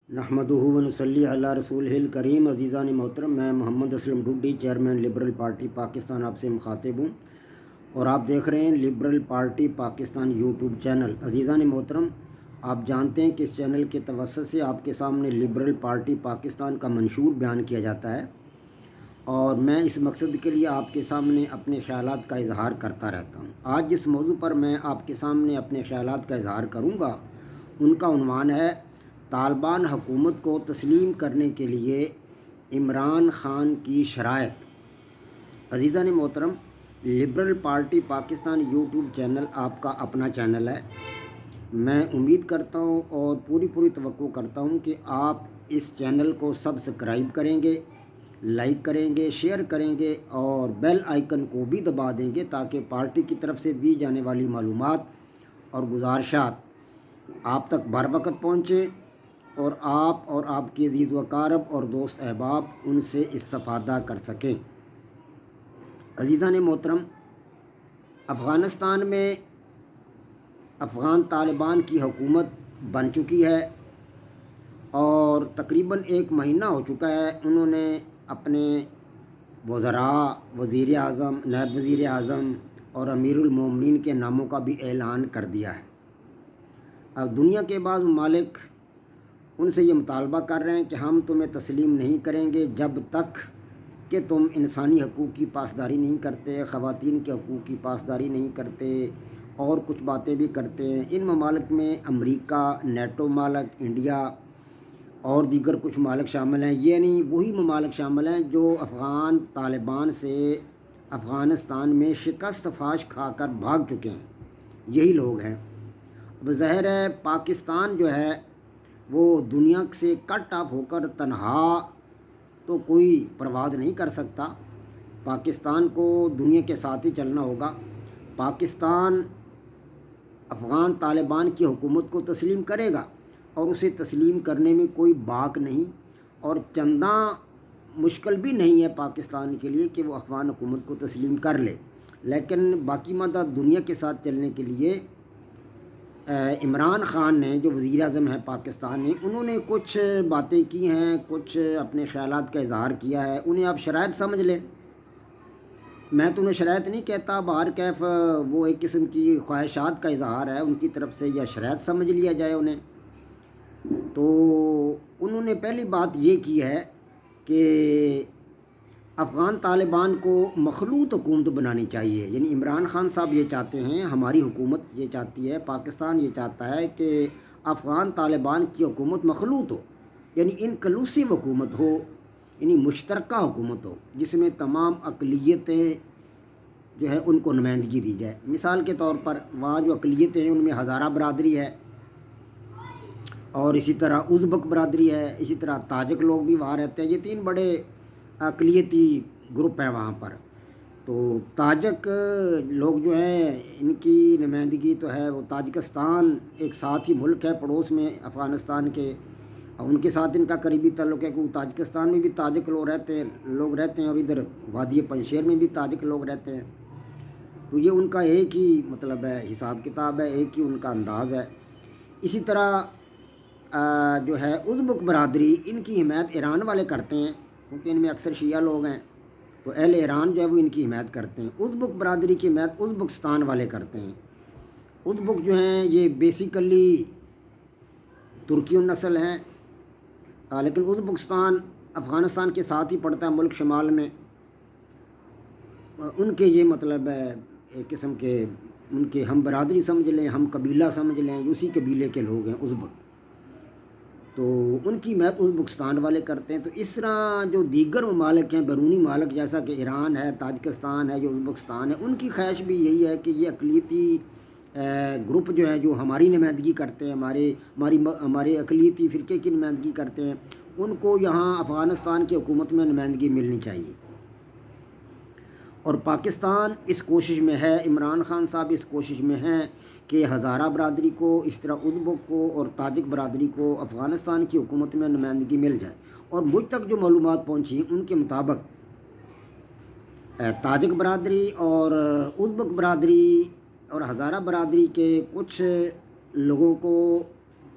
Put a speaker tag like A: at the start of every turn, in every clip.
A: نحمدہ و نصلی علی رسولہ الکریم۔ عزیزان محترم، میں Muhammad Aslam Dhuddi, chairman liberal party Pakistan, آپ سے مخاطب ہوں اور آپ دیکھ رہے ہیں liberal party Pakistan YouTube channel. عزیزان محترم، آپ جانتے ہیں کہ اس چینل کے توسط سے آپ کے سامنے لبرل پارٹی پاکستان کا منشور بیان کیا جاتا ہے، اور میں اس مقصد کے لیے آپ کے سامنے اپنے خیالات کا اظہار کرتا رہتا ہوں۔ آج جس موضوع پر میں آپ کے سامنے اپنے خیالات کا اظہار کروں گا، ان کا عنوان ہے طالبان حکومت کو تسلیم کرنے کے لیے عمران خان کی شرائط۔ عزیزان محترم، liberal party Pakistan YouTube channel آپ کا اپنا چینل ہے۔ میں امید کرتا ہوں اور پوری توقع کرتا ہوں کہ آپ اس چینل کو سبسکرائب کریں گے، لائک کریں گے، شیئر کریں گے اور بیل آئیکن کو بھی دبا دیں گے تاکہ پارٹی کی طرف سے دی جانے والی معلومات اور گزارشات آپ تک بر وقت پہنچیں اور آپ کے عزیز و اقارب اور دوست احباب ان سے استفادہ کر سکیں۔ عزیزان محترم، افغانستان میں افغان طالبان کی حکومت بن چکی ہے اور تقریباً 1 مہینہ ہو چکا ہے۔ انہوں نے اپنے وزراء، وزیر اعظم، نائب وزیر اعظم اور امیر المومنین کے ناموں کا بھی اعلان کر دیا ہے۔ اب دنیا کے بعض ممالک ان سے یہ مطالبہ کر رہے ہیں کہ ہم تمہیں تسلیم نہیں کریں گے جب تک کہ تم انسانی حقوق کی پاسداری نہیں کرتے، خواتین کے حقوق کی پاسداری نہیں کرتے اور کچھ باتیں بھی کرتے ہیں۔ ان ممالک میں امریکہ، نیٹو ممالک، انڈیا اور دیگر کچھ ممالک شامل ہیں، یعنی وہی ممالک شامل ہیں جو افغان طالبان سے افغانستان میں شکست فاش کھا کر بھاگ چکے ہیں، یہی لوگ ہیں۔ اب ظاہر ہے پاکستان جو ہے وہ دنیا سے کٹ آف ہو کر تنہا تو کوئی پرواز نہیں کر سکتا۔ پاکستان کو دنیا کے ساتھ ہی چلنا ہوگا۔ پاکستان افغان طالبان کی حکومت کو تسلیم کرے گا اور اسے تسلیم کرنے میں کوئی باک نہیں اور چنداں مشکل بھی نہیں ہے پاکستان کے لیے کہ وہ افغان حکومت کو تسلیم کر لے، لیکن باقی مدد دنیا کے ساتھ چلنے کے لیے عمران خان نے، جو وزیر اعظم ہے پاکستان نے، انہوں نے کچھ باتیں کی ہیں، کچھ اپنے خیالات کا اظہار کیا ہے۔ انہیں آپ شرائط سمجھ لیں، میں تو انہیں شرائط نہیں کہتا، بہر کیف وہ ایک قسم کی خواہشات کا اظہار ہے ان کی طرف سے، یا شرائط سمجھ لیا جائے انہیں۔ تو انہوں نے پہلی بات یہ کی ہے کہ افغان طالبان کو مخلوط حکومت بنانی چاہیے، یعنی عمران خان صاحب یہ چاہتے ہیں، ہماری حکومت یہ چاہتی ہے، پاکستان یہ چاہتا ہے کہ افغان طالبان کی حکومت مخلوط ہو، یعنی انکلوسیو حکومت ہو، یعنی مشترکہ حکومت ہو جس میں تمام اقلیتیں جو ہے ان کو نمائندگی دی جائے۔ مثال کے طور پر وہاں جو اقلیتیں ہیں ان میں ہزارہ برادری ہے اور اسی طرح ازبک برادری ہے، اسی طرح تاجک لوگ بھی وہاں رہتے ہیں۔ یہ 3 بڑے اقلیتی گروپ ہیں وہاں پر۔ تو تاجک لوگ جو ہیں ان کی نمائندگی تو ہے، وہ تاجکستان ایک ساتھ ہی ملک ہے پڑوس میں افغانستان کے، اور ان کے ساتھ ان کا قریبی تعلق ہے کہ تاجکستان میں بھی تاجک لوگ رہتے ہیں اور ادھر وادی پنجشیر میں بھی تاجک لوگ رہتے ہیں۔ تو یہ ان کا ایک ہی مطلب ہے، حساب کتاب ہے، ایک ہی ان کا انداز ہے۔ اسی طرح جو ہے ازبک برادری، ان کی حمایت ایران والے کرتے ہیں کیونکہ ان میں اکثر شیعہ لوگ ہیں، تو اہل ایران جو ہے وہ ان کی حمایت کرتے ہیں۔ ازبک برادری کی حمایت ازبکستان والے کرتے ہیں۔ ازبک جو ہیں یہ بیسیکلی ترکی النسل ہیں، لیکن ازبکستان افغانستان کے ساتھ ہی پڑتا ہے، ملک شمال میں۔ ان کے یہ مطلب ہے ایک قسم کے ان کے ہم برادری سمجھ لیں، ہم قبیلہ سمجھ لیں، اسی قبیلے کے لوگ ہیں ازبک، تو ان کی حمایت ازبکستان والے کرتے ہیں۔ تو اس طرح جو دیگر ممالک ہیں، بیرونی ممالک جیسا کہ ایران ہے، تاجکستان ہے، جو ازبکستان ہے، ان کی خواہش بھی یہی ہے کہ یہ اقلیتی گروپ جو ہے جو ہماری نمائندگی کرتے ہیں، ہمارے اقلیتی فرقے کی نمائندگی کرتے ہیں، ان کو یہاں افغانستان کی حکومت میں نمائندگی ملنی چاہیے۔ اور پاکستان اس کوشش میں ہے، عمران خان صاحب اس کوشش میں ہیں کہ ہزارہ برادری کو، اس طرح ازبک کو اور تاجک برادری کو افغانستان کی حکومت میں نمائندگی مل جائے۔ اور مجھ تک جو معلومات پہنچی ان کے مطابق تاجک برادری اور ازبک برادری اور ہزارہ برادری کے کچھ لوگوں کو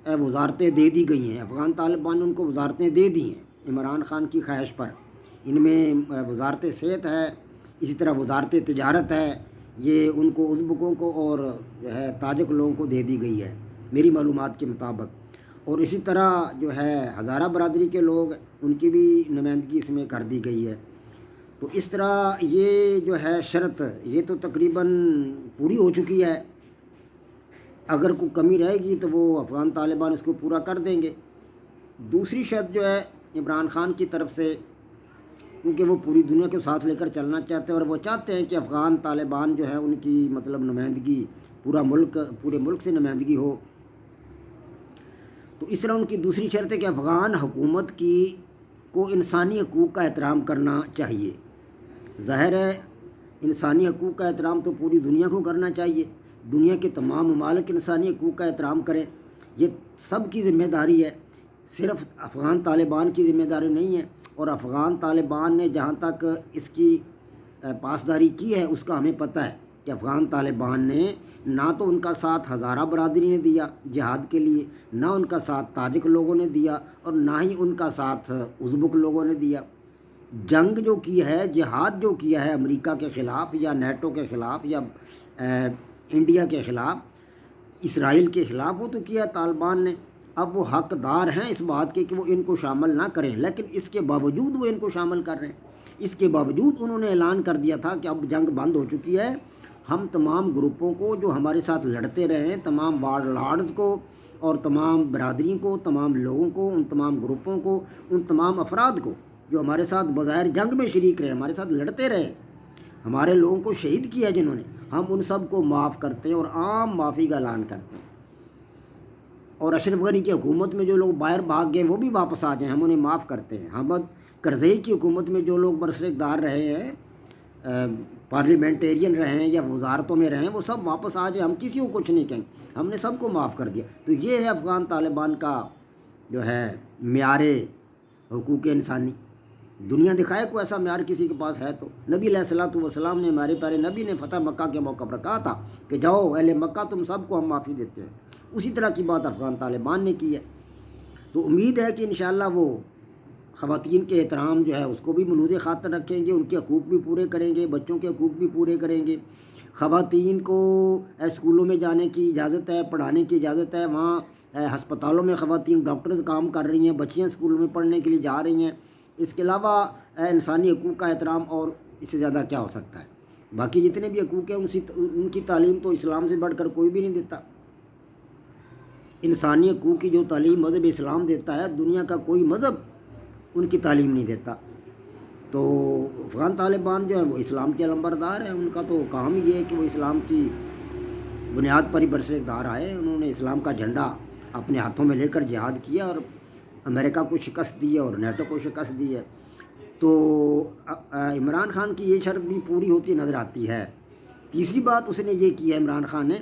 A: وزارتیں دے دی گئی ہیں، افغان طالبان نے ان کو وزارتیں دے دی ہیں عمران خان کی خواہش پر۔ ان میں وزارت صحت ہے، اسی طرح وزارت تجارت ہے، یہ ان کو ازبکوں کو اور جو ہے تاجک لوگوں کو دے دی گئی ہے میری معلومات کے مطابق۔ اور اسی طرح جو ہے ہزارہ برادری کے لوگ ان کی بھی نمائندگی اس میں کر دی گئی ہے۔ تو اس طرح یہ جو ہے شرط یہ تو تقریباً پوری ہو چکی ہے، اگر کوئی کمی رہے گی تو وہ افغان طالبان اس کو پورا کر دیں گے۔ دوسری شرط جو ہے عمران خان کی طرف سے، کیونکہ وہ پوری دنیا کو ساتھ لے کر چلنا چاہتے ہیں اور وہ چاہتے ہیں کہ افغان طالبان جو ہے ان کی مطلب نمائندگی پورے ملک سے نمائندگی ہو، تو اس طرح ان کی دوسری شرط ہے کہ افغان حکومت کو انسانی حقوق کا احترام کرنا چاہیے۔ ظاہر ہے انسانی حقوق کا احترام تو پوری دنیا کو کرنا چاہیے، دنیا کے تمام ممالک انسانی حقوق کا احترام کریں، یہ سب کی ذمہ داری ہے، صرف افغان طالبان کی ذمہ داری نہیں ہے۔ اور افغان طالبان نے جہاں تک اس کی پاسداری کی ہے اس کا ہمیں پتہ ہے کہ افغان طالبان نے نہ تو ان کا ساتھ ہزارہ برادری نے دیا جہاد کے لیے، نہ ان کا ساتھ تاجک لوگوں نے دیا، اور نہ ہی ان کا ساتھ ازبک لوگوں نے دیا۔ جنگ جو کی ہے، جہاد جو کیا ہے امریکہ کے خلاف یا نیٹو کے خلاف یا انڈیا کے خلاف، اسرائیل کے خلاف، وہ تو کیا طالبان نے۔ اب وہ حقدار ہیں اس بات کے کہ وہ ان کو شامل نہ کریں، لیکن اس کے باوجود وہ ان کو شامل کر رہے ہیں۔ اس کے باوجود انہوں نے اعلان کر دیا تھا کہ اب جنگ بند ہو چکی ہے، ہم تمام گروپوں کو جو ہمارے ساتھ لڑتے رہے ہیں، تمام وار لارڈز کو اور تمام برادری کو، تمام لوگوں کو، ان تمام گروپوں کو، ان تمام افراد کو جو ہمارے ساتھ بظاہر جنگ میں شریک رہے، ہمارے ساتھ لڑتے رہے، ہمارے لوگوں کو شہید کیا جنہوں نے، ہم ان سب کو معاف کرتے ہیں اور عام معافی کا اعلان کرتے ہیں۔ اور اشرف غنی کی حکومت میں جو لوگ باہر بھاگ گئے وہ بھی واپس آ جائیں، ہم انہیں معاف کرتے ہیں۔ حامد کرزئی کی حکومت میں جو لوگ برسر اقتدار رہے ہیں، پارلیمنٹیرین رہے ہیں یا وزارتوں میں رہے ہیں، وہ سب واپس آ جائیں، ہم کسی کو کچھ نہیں کہیں، ہم نے سب کو معاف کر دیا۔ تو یہ ہے افغان طالبان کا جو ہے معیار حقوق انسانی۔ دنیا دکھائے کوئی ایسا معیار کسی کے پاس ہے تو؟ نبی علیہ الصلوۃ والسلام نے، ہمارے پیارے نبی نے فتح مکہ کے موقع پر کہا تھا کہ جاؤ اہل مکہ تم سب کو ہم معافی دیتے ہیں۔ اسی طرح کی بات افغان طالبان نے کی ہے۔ تو امید ہے کہ انشاءاللہ وہ خواتین کے احترام جو ہے اس کو بھی ملحوظ خاطر رکھیں گے، ان کے حقوق بھی پورے کریں گے، بچوں کے حقوق بھی پورے کریں گے۔ خواتین کو اسکولوں میں جانے کی اجازت ہے، پڑھانے کی اجازت ہے، وہاں ہسپتالوں میں خواتین ڈاکٹرز کام کر رہی ہیں، بچیاں اسکولوں میں پڑھنے کے لیے جا رہی ہیں۔ اس کے علاوہ انسانی حقوق کا احترام اور اس سے زیادہ کیا ہو سکتا ہے؟ باقی جتنے بھی حقوق ہیں ان کی تعلیم تو اسلام سے بڑھ کر کوئی بھی نہیں دیتا۔ انسانی حقوق کی جو تعلیم مذہب اسلام دیتا ہے، دنیا کا کوئی مذہب ان کی تعلیم نہیں دیتا۔ تو افغان طالبان جو ہیں وہ اسلام کے علمبردار ہیں، ان کا تو کام یہ ہے کہ وہ اسلام کی بنیاد پر ہی برسر اقتدار آئے۔ انہوں نے اسلام کا جھنڈا اپنے ہاتھوں میں لے کر جہاد کیا اور امریکہ کو شکست دی ہے اور نیٹو کو شکست دی ہے۔ تو عمران خان کی یہ شرط بھی پوری ہوتی نظر آتی ہے۔ تیسری بات اس نے یہ کی ہے عمران خان نے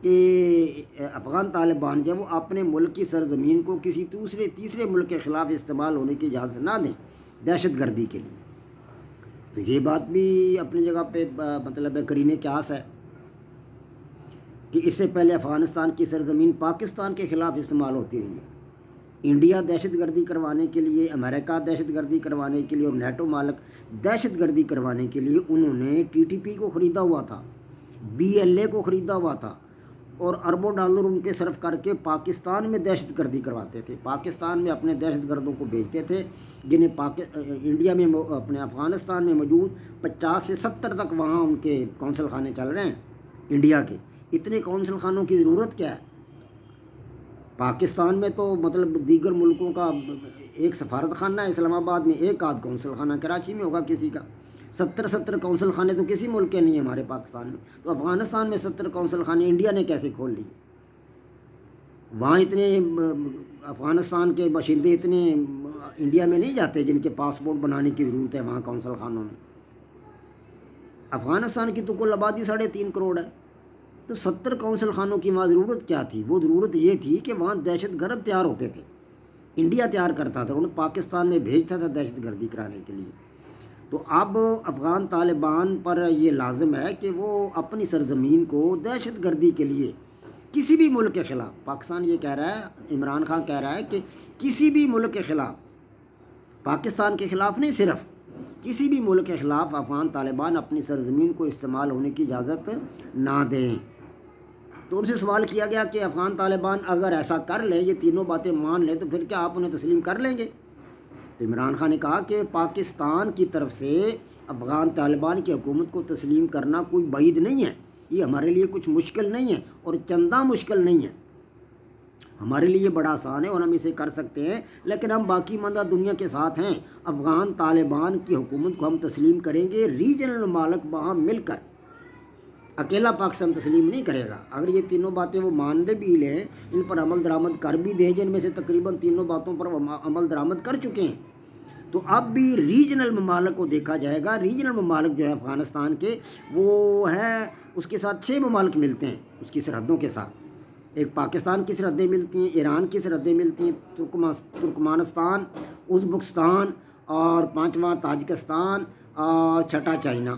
A: کہ افغان طالبان جو وہ اپنے ملک کی سرزمین کو کسی تیسرے ملک کے خلاف استعمال ہونے کی اجازت نہ دیں دہشت گردی کے لیے۔ تو یہ بات بھی اپنی جگہ پہ مطلب قرینِ قیاس ہے کہ اس سے پہلے افغانستان کی سرزمین پاکستان کے خلاف استعمال ہوتی رہی ہے۔ انڈیا دہشت گردی کروانے کے لیے، امریکہ دہشت گردی کروانے کے لیے اور نیٹو مالک دہشت گردی کروانے کے لیے انہوں نے TTP کو خریدا ہوا تھا، BLA کو خریدا ہوا تھا اور اربوں ڈالر ان پہ صرف کر کے پاکستان میں دہشت گردی کرواتے تھے، پاکستان میں اپنے دہشت گردوں کو بھیجتے تھے، جنہیں انڈیا میں اپنے افغانستان میں موجود 50 سے 70 تک وہاں ان کے کونسل خانے چل رہے ہیں انڈیا کے۔ اتنے کونسل خانوں کی ضرورت کیا ہے؟ پاکستان میں تو مطلب دیگر ملکوں کا ایک سفارت خانہ ہے اسلام آباد میں، ایک آدھ کونسل خانہ کراچی میں ہوگا کسی کا، 70 کونسل خانے تو کسی ملک کے نہیں ہیں ہمارے پاکستان میں۔ تو افغانستان میں 70 کونسل خانے انڈیا نے کیسے کھول لی؟ وہاں اتنے افغانستان کے باشندے اتنے انڈیا میں نہیں جاتے جن کے پاسپورٹ بنانے کی ضرورت ہے وہاں کونسل خانوں میں۔ افغانستان کی تو کل آبادی 3.5 کروڑ ہے، تو 70 کونسل خانوں کی وہاں ضرورت کیا تھی؟ وہ ضرورت یہ تھی کہ وہاں دہشت گرد تیار ہوتے تھے، انڈیا تیار کرتا تھا، انہیں پاکستان میں بھیجتا تھا دہشت گردی کرانے کے لیے۔ تو اب افغان طالبان پر یہ لازم ہے کہ وہ اپنی سرزمین کو دہشت گردی کے لیے کسی بھی ملک کے خلاف، پاکستان یہ کہہ رہا ہے، عمران خان کہہ رہا ہے کہ کسی بھی ملک کے خلاف، پاکستان کے خلاف نہیں، صرف کسی بھی ملک کے خلاف افغان طالبان اپنی سرزمین کو استعمال ہونے کی اجازت نہ دیں۔ تو ان سے سوال کیا گیا کہ افغان طالبان اگر ایسا کر لیں، یہ تینوں باتیں مان لیں، تو پھر کیا آپ انہیں تسلیم کر لیں گے؟ تو عمران خان نے کہا کہ پاکستان کی طرف سے افغان طالبان کی حکومت کو تسلیم کرنا کوئی بعید نہیں ہے، یہ ہمارے لیے کچھ مشکل نہیں ہے اور چندہ مشکل نہیں ہے، ہمارے لیے بڑا آسان ہے اور ہم اسے کر سکتے ہیں، لیکن ہم باقی ماندہ دنیا کے ساتھ ہیں۔ افغان طالبان کی حکومت کو ہم تسلیم کریں گے، ریجنل ممالک وہاں مل کر، اکیلا پاکستان تسلیم نہیں کرے گا۔ اگر یہ تینوں باتیں وہ مان بھی لیں، ان پر عمل درآمد کر بھی دیں، جن میں سے تقریباً تینوں باتوں پر عمل درآمد کر چکے ہیں، تو اب بھی ریجنل ممالک کو دیکھا جائے گا۔ ریجنل ممالک جو ہے افغانستان کے، وہ ہیں، اس کے ساتھ 6 ممالک ملتے ہیں، اس کی سرحدوں کے ساتھ۔ ایک پاکستان کی سرحدیں ملتی ہیں، ایران کی سرحدیں ملتی ہیں، ترکمانستان، ازبکستان، اور 5واں تاجکستان، اور 6واں چائنا۔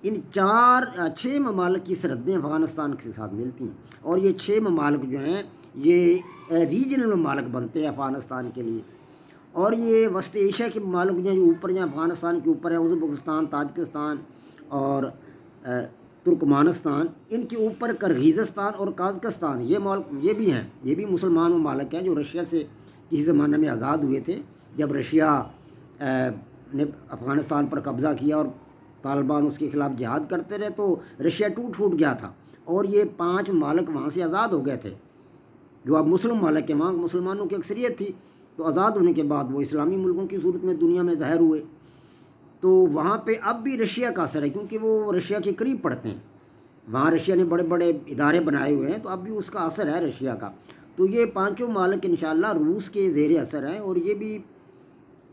A: ان 6 ممالک کی سرحدیں افغانستان کے ساتھ ملتی ہیں، اور یہ 6 ممالک جو ہیں یہ ریجنل ممالک بنتے ہیں افغانستان کے لیے۔ اور یہ وسط ایشیا کے ممالک جو ہیں، جو اوپر ہیں، افغانستان کے اوپر ہیں، ازبکستان، تاجکستان اور ترکمانستان، ان کے اوپر کرغیزستان اور قازقستان، یہ ملک یہ بھی ہیں، یہ بھی مسلمان ممالک ہیں جو رشیا سے کسی زمانے میں آزاد ہوئے تھے۔ جب رشیا نے افغانستان پر قبضہ کیا اور طالبان اس کے خلاف جہاد کرتے رہے، تو رشیا ٹوٹ گیا تھا، اور یہ 5 ممالک وہاں سے آزاد ہو گئے تھے، جو اب مسلم ممالک ہیں، وہاں مسلمانوں کی اکثریت تھی۔ تو آزاد ہونے کے بعد وہ اسلامی ملکوں کی صورت میں دنیا میں ظاہر ہوئے، تو وہاں پہ اب بھی رشیا کا اثر ہے، کیونکہ وہ رشیا کے قریب پڑتے ہیں، وہاں رشیا نے بڑے بڑے ادارے بنائے ہوئے ہیں، تو اب بھی اس کا اثر ہے رشیا کا۔ تو یہ 5 ممالک انشاءاللہ روس کے زیر اثر ہیں، اور یہ بھی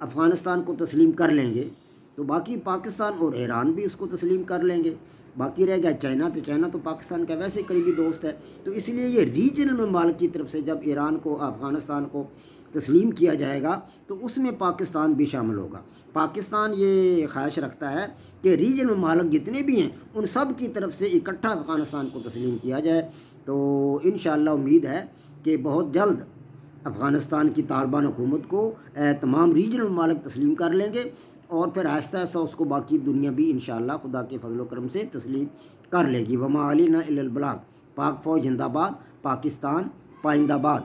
A: افغانستان کو تسلیم کر لیں گے۔ تو باقی پاکستان اور ایران بھی اس کو تسلیم کر لیں گے۔ باقی رہ گیا چائنا، تو چائنا تو پاکستان کا ویسے قریبی دوست ہے، تو اس لیے یہ ریجنل ممالک کی طرف سے جب ایران کو، افغانستان کو تسلیم کیا جائے گا، تو اس میں پاکستان بھی شامل ہوگا۔ پاکستان یہ خواہش رکھتا ہے کہ ریجنل ممالک جتنے بھی ہیں، ان سب کی طرف سے اکٹھا افغانستان کو تسلیم کیا جائے۔ تو انشاءاللہ امید ہے کہ بہت جلد افغانستان کی طالبان حکومت کو تمام ریجنل ممالک تسلیم کر لیں گے، اور پھر آہستہ آہستہ اس کو باقی دنیا بھی انشاءاللہ خدا کے فضل و کرم سے تسلیم کر لے گی۔ وما علینا الا البلاغ۔ پاک فوج زندہ باد، پاکستان پائندہ باد۔